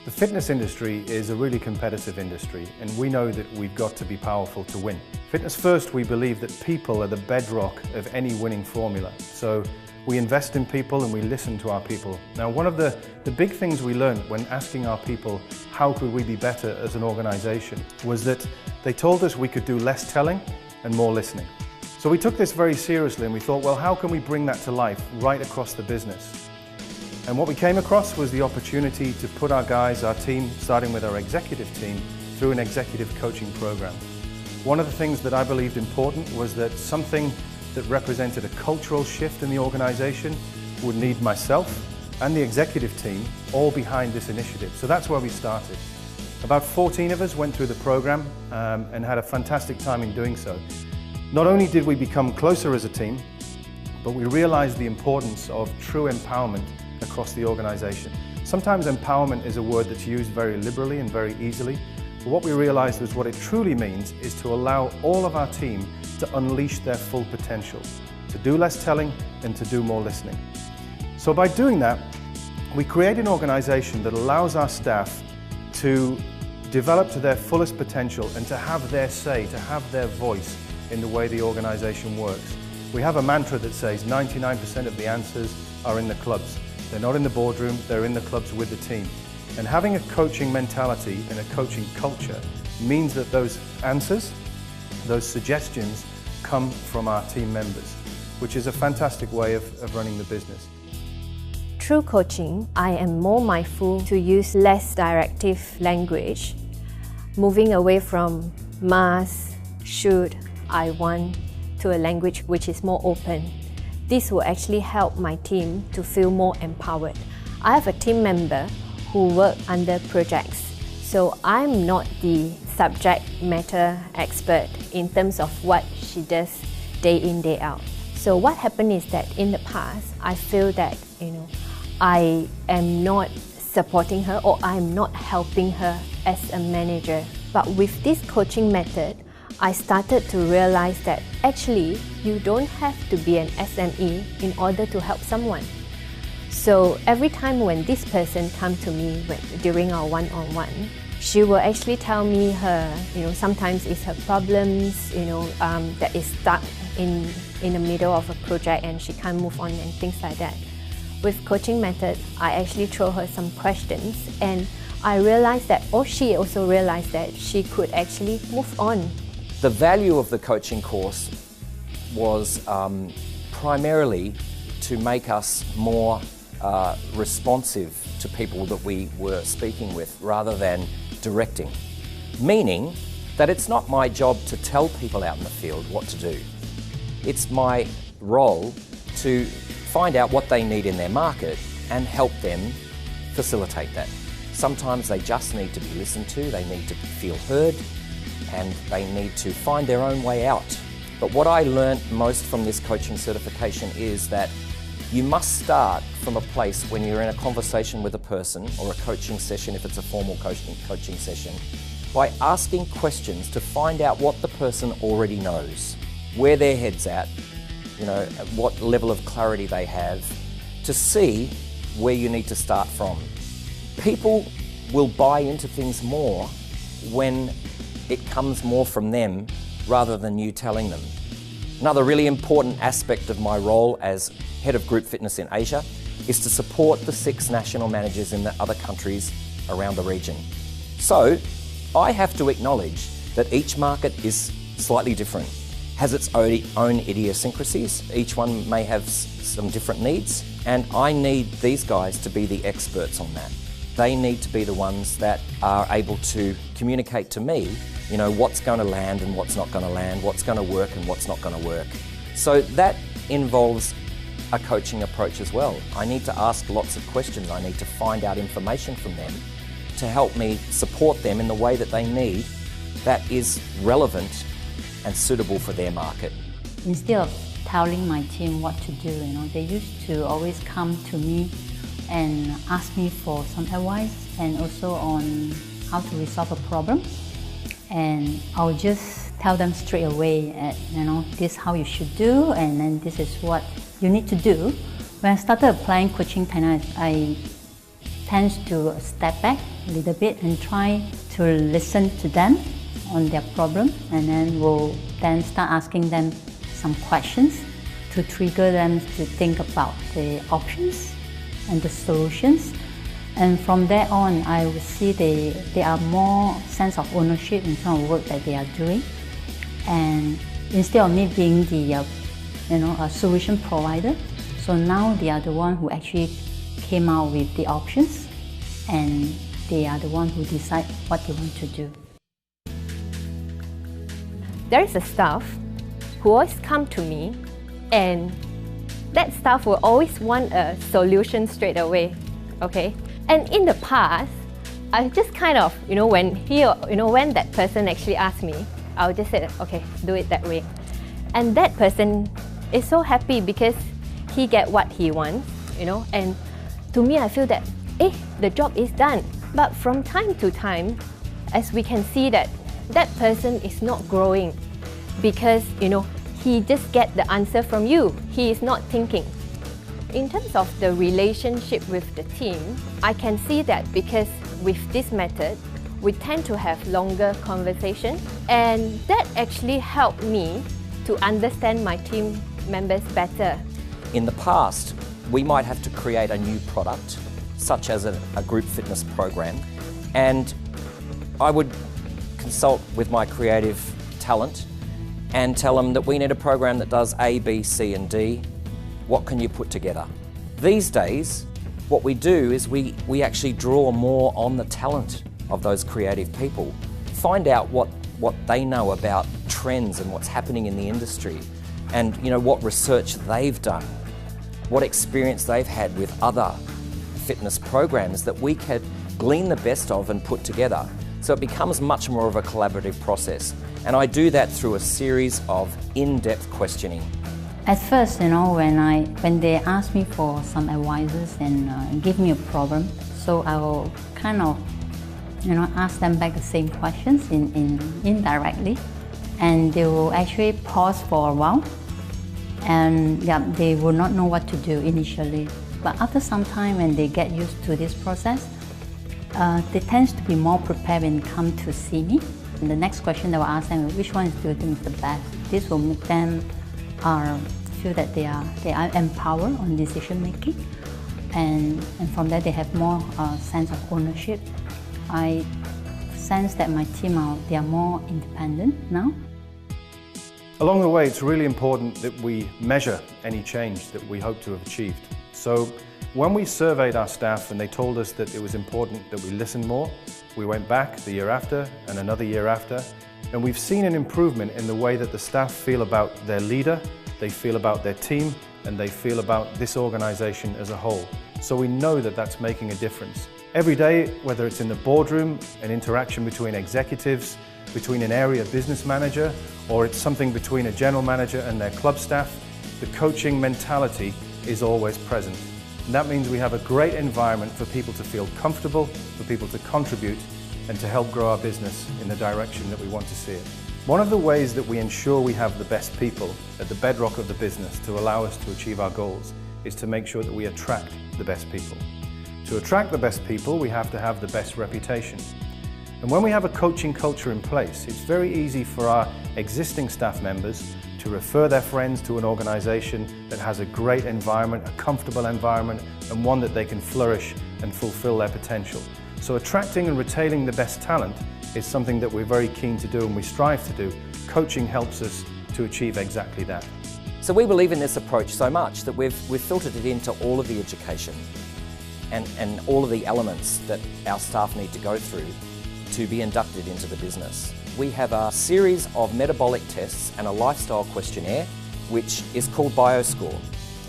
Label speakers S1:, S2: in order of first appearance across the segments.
S1: The fitness industry is a really competitive industry, and we know that we've got to be powerful to win. Fitness First, we believe that people are the bedrock of any winning formula. So we invest in people and we listen to our people. Now, one of the big things we learned when asking our people how could we be better as an organization was that they told us we could do less telling and more listening. So we took this very seriously and we thought, well, how can we bring that to life right across the business? And what we came across was the opportunity to put our guys, our team, starting with our executive team, through an executive coaching program. One of the things that I believed important was that something that represented a cultural shift in the organization would need myself and the executive team all behind this initiative. So that's where we started. About 14 of us went through the program and had a fantastic time in doing so. Not only did we become closer as a team, but we realized the importance of true empowerment across the organization. Sometimes empowerment is a word that's used very liberally and very easily, but what we realized was what it truly means is to allow all of our team to unleash their full potential, to do less telling and to do more listening. So by doing that, we create an organization that allows our staff to develop to their fullest potential and to have their say, to have their voice in the way the organization works. We have a mantra that says 99% of the answers are in the clubs. They're not in the boardroom, they're in the clubs with the team. And having a coaching mentality and a coaching culture means that those answers, those suggestions come from our team members, which is a fantastic way of running the business.
S2: Through coaching, I am more mindful to use less directive language, moving away from must, should, I want, to a language which is more open. This will actually help my team to feel more empowered. I have a team member who works under projects, so I'm not the subject matter expert in terms of what she does day in, day out. So what happened is that in the past, I feel that I am not supporting her or I'm not helping her as a manager. But with this coaching method, I started to realize that actually you don't have to be an SME in order to help someone. So every time when this person comes to me during our one-on-one, she will actually tell me her, sometimes it's her problems, that is stuck in the middle of a project and she can't move on and things like that. With coaching method, I actually throw her some questions and I realized that, or she also realized that she could actually move on.
S3: The value of the coaching course was primarily to make us more responsive to people that we were speaking with rather than directing. Meaning that it's not my job to tell people out in the field what to do. It's my role to find out what they need in their market and help them facilitate that. Sometimes they just need to be listened to, they need to feel heard, and they need to find their own way out. But what I learned most from this coaching certification is that you must start from a place when you're in a conversation with a person or a coaching session, if it's a formal coaching session, by asking questions to find out what the person already knows, where their head's at, what level of clarity they have, to see where you need to start from. People will buy into things more when it comes more from them rather than you telling them. Another really important aspect of my role as Head of Group Fitness in Asia is to support the 6 national managers in the other countries around the region. So I have to acknowledge that each market is slightly different, has its own idiosyncrasies. Each one may have some different needs, and I need these guys to be the experts on that. They need to be the ones that are able to communicate to me, what's going to land and what's not going to land, what's going to work and what's not going to work. So that involves a coaching approach as well. I need to ask lots of questions. I need to find out information from them to help me support them in the way that they need that is relevant and suitable for their market.
S4: Instead of telling my team what to do, they used to always come to me and ask me for some advice and also on how to resolve a problem. And I'll just tell them straight away, this is how you should do, and then this is what you need to do. When I started applying coaching techniques, I tends to step back a little bit and try to listen to them on their problem, and then we'll then start asking them some questions to trigger them to think about the options and the solutions. And from there on, I will see they are more sense of ownership in terms of work that they are doing. And instead of me being the a solution provider, so now they are the one who actually came out with the options, and they are the one who decide what they want to do.
S2: There is a staff who always come to me, and that staff will always want a solution straight away, okay? And in the past, I just kind of, when when that person actually asks me, I'll just say, okay, do it that way. And that person is so happy because he get what he wants, and to me, I feel that, the job is done. But from time to time, as we can see that person is not growing because, he just get the answer from you. He is not thinking. In terms of the relationship with the team, I can see that because with this method, we tend to have longer conversation, and that actually helped me to understand my team members better.
S3: In the past, we might have to create a new product, such as a group fitness program, and I would consult with my creative talent and tell them that we need a program that does A, B, C and D. What can you put together? These days, what we do is we actually draw more on the talent of those creative people, find out what they know about trends and what's happening in the industry, and what research they've done, what experience they've had with other fitness programs that we can glean the best of and put together. So it becomes much more of a collaborative process. And I do that through a series of in-depth questioning.
S4: At first, when they ask me for some advices and give me a problem, so I will kind of, ask them back the same questions indirectly, and they will actually pause for a while, and they will not know what to do initially. But after some time, when they get used to this process, they tend to be more prepared when they come to see me. And the next question that I will ask them is, which one do you think is the best? This will make them feel that they are empowered on decision making, and from there they have more sense of ownership. I sense that my team they are more independent now.
S1: Along the way, it's really important that we measure any change that we hope to have achieved. So when we surveyed our staff and they told us that it was important that we listen more, we went back the year after and another year after, and we've seen an improvement in the way that the staff feel about their leader, they feel about their team, and they feel about this organisation as a whole. So we know that that's making a difference. Every day, whether it's in the boardroom, an interaction between executives, between an area business manager, or it's something between a general manager and their club staff, the coaching mentality is always present. And that means we have a great environment for people to feel comfortable, for people to contribute, and to help grow our business in the direction that we want to see it. One of the ways that we ensure we have the best people at the bedrock of the business to allow us to achieve our goals is to make sure that we attract the best people. To attract the best people, we have to have the best reputation. And when we have a coaching culture in place, it's very easy for our existing staff members to refer their friends to an organisation that has a great environment, a comfortable environment, and one that they can flourish and fulfil their potential. So attracting and retaining the best talent is something that we're very keen to do and we strive to do. Coaching helps us to achieve exactly that.
S3: So we believe in this approach so much that we've filtered it into all of the education and all of the elements that our staff need to go through to be inducted into the business. We have a series of metabolic tests and a lifestyle questionnaire which is called BioScore.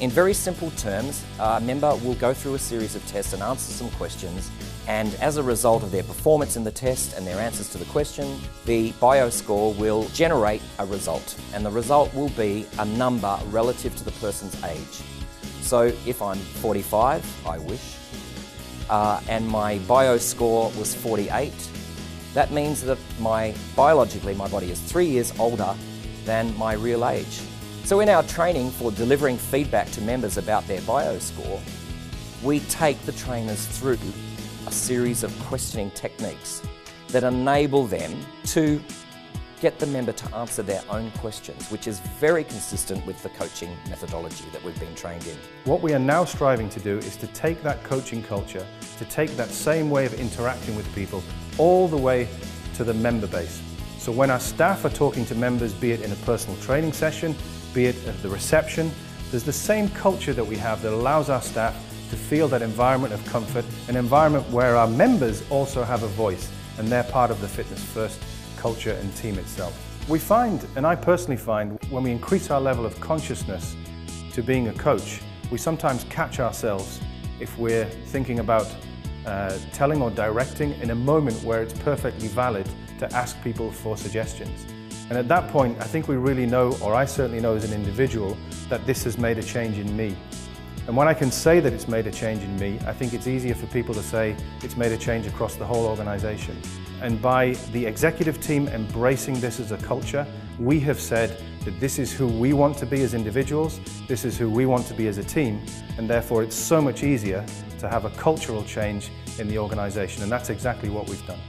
S3: In very simple terms, a member will go through a series of tests and answer some questions, and as a result of their performance in the test and their answers to the question, the BioScore will generate a result, and the result will be a number relative to the person's age. So if I'm 45, I wish, and my BioScore was 48, that means that biologically my body is 3 years older than my real age. So in our training for delivering feedback to members about their BioScore, we take the trainers through a series of questioning techniques that enable them to get the member to answer their own questions, which is very consistent with the coaching methodology that we've been trained in.
S1: What we are now striving to do is to take that coaching culture, to take that same way of interacting with people all the way to the member base. So when our staff are talking to members, be it in a personal training session, be it at the reception, there's the same culture that we have that allows our staff to feel that environment of comfort, an environment where our members also have a voice and they're part of the Fitness First culture and team itself. We find, and I personally find, when we increase our level of consciousness to being a coach, we sometimes catch ourselves if we're thinking about telling or directing in a moment where it's perfectly valid to ask people for suggestions. And at that point, I think we really know, or I certainly know as an individual, that this has made a change in me. And when I can say that it's made a change in me, I think it's easier for people to say it's made a change across the whole organization. And by the executive team embracing this as a culture, we have said that this is who we want to be as individuals, this is who we want to be as a team, and therefore it's so much easier to have a cultural change in the organization, and that's exactly what we've done.